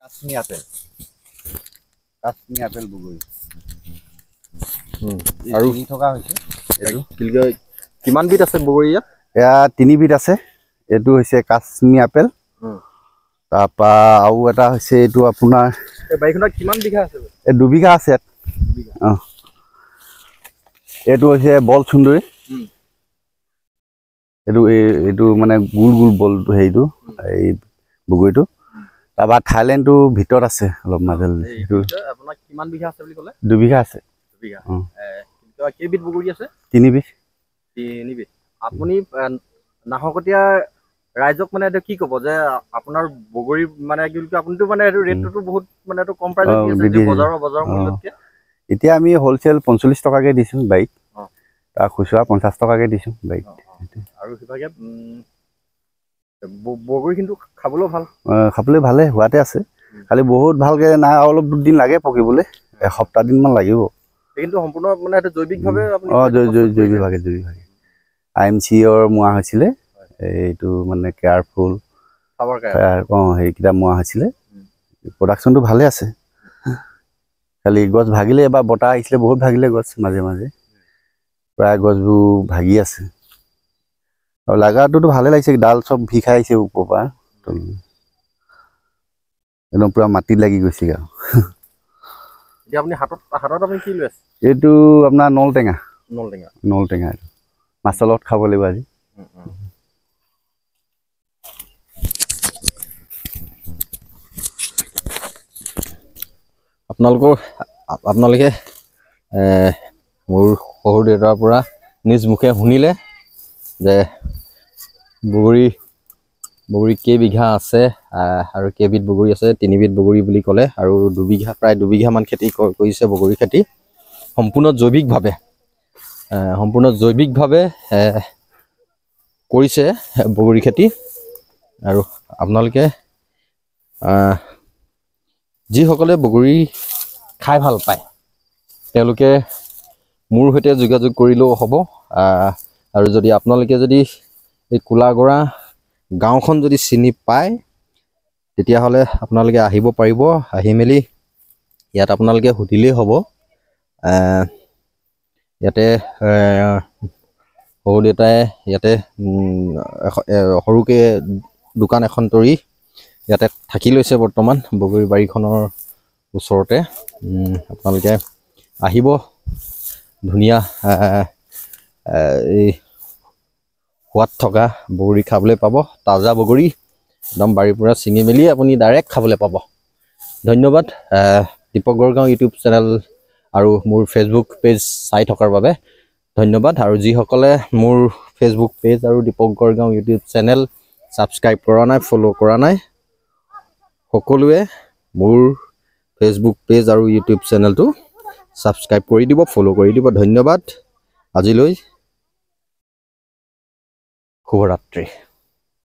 Kashmir apple বগৰী আৰু তিনি থকা হৈছে এইটো কিমান বিধ আছে বগৰী ইয়াত এয়া 3 বিধ আছে এইটো হৈছে কাশ্মীৰ আপেল তাৰপা আৰু এটা হৈছে এইটো আপোনাৰ এই বাইখনত কিমান বিঘা আছে এই 2 বিঘা আছে এইটো হৈছে বল সুন্দৰী এইটো মানে গোল গোল বলটো হেৰিটো এই বগৰীটো তাৰপা থাইলেণ্ডটো ভিতৰত আছে অলপ মাজল এইটো আপোনাৰ কিমান বিঘা আছে বুলি ক'লে 2 বিঘা আছে 2 বিঘা কেইবিধ বগৰী আছে 3 বিধ আপুনি নাহকটীয়া ৰাইজক মানে কি ক'ব যে আপোনাৰ বগৰী মানে কি বুলি আপুনিতো মানে এইটো ৰেটটো বহুত মানে এইটো কম প্ৰাইচত দি আছে বজাৰৰ মূল্যতকৈ এতিয়া আমি হোলসেল 45 টকাকে দিছো বাইক তাৰ খুচুৰা 50 টকাকে দিছো বাইক আৰু সিভাগে বগৰী কিন্তু খাবলৈ ভালে হোৱাতে আছে খালি বহুত ভালকে নাই অলপ দিন লাগে পকিবলৈ এসপ্তাহ দিন মান লাগিব কিন্তু সম্পূৰ্ণ মানে এটা জৈৱিকভাৱে আপুনি জৈৱিকভাৱে IMC-ৰ মোৱা হৈছিলে এইটো মানে কেয়াৰফুল সেইকেইটা মোৱা হৈছিলে প্ৰডাকশ্যনটো ভালে আছে খালি গছ ভাগিলে এবাৰ বতাহ আহিছিলে বহুত ভাগিলে গছ মাজে মাজে প্ৰায় গছবোৰ ভাগি আছে আৰু লাগাটোতো ভালে লাগিছে ডাল চব ভিখাই আহিছে ওপৰৰ পৰা একদম পুৰা মাটিত লাগি গৈছে আৰু এতিয়া আপুনি হাতত আপুনি কি লৈ আছে এইটো আপোনাৰ নলটেঙা মাছৰ লগত খাব লাগিব আজি আপোনালোকে মোৰ শহুৰ দেউতাৰ পৰা নিজ মুখে শুনিলে যে বগৰী কেইবিঘা আছে আৰু কেইবিধ বগৰী আছে 3 বিধ বগৰী বুলি ক'লে আৰু 2 বিঘা প্ৰায় 2 বিঘামান খেতি কৰিছে বগৰী খেতি সম্পূৰ্ণ জৈৱিকভাৱে কৰিছে বগৰী খেতি আৰু আপোনালোকে যিসকলে বগৰী খাই ভাল পায় তেওঁলোকে মোৰ সৈতে যোগাযোগ কৰিলেও হ'ব আৰু যদি আপোনালোকে যদি এই কোলাগৰা গাঁওখন যদি চিনি পায় তেতিয়াহ'লে আপোনালোকে আহিব পাৰিব আহি মেলি ইয়াত আপোনালোকে সুধিলেই হ'ব ইয়াতে সৰু দেউতাই ইয়াতে সৰুকৈ দোকান এখন তৰি ইয়াতে থাকি লৈছে বৰ্তমান বগৰী বাৰীখনৰ ওচৰতে আপোনালোকে আহিব ধুনীয়া এই সোৱাদ থকা বগৰী খাবলৈ পাব তাজা বগৰী একদম বাৰীৰ পৰা ছিঙি মেলি আপুনি ডাইৰেক্ট খাবলৈ পাব ধন্যবাদ দীপক গড়গাঁও ইউটিউব চেনেল আৰু মোৰ ফেচবুক পেজ চাই থকাৰ বাবে ধন্যবাদ আৰু যিসকলে মোৰ ফেচবুক পেজ আৰু Deepak Gargaon YouTube channel subscribe কৰা নাই ফ'ল' কৰা নাই সকলোৱে মোৰ ফেচবুক পেজ আৰু ইউটিউব চেনেলটো ছাবস্ক্ৰাইব কৰি দিব ফ'ল' কৰি দিব ধন্যবাদ আজিলৈ শুভৰাত্ৰি।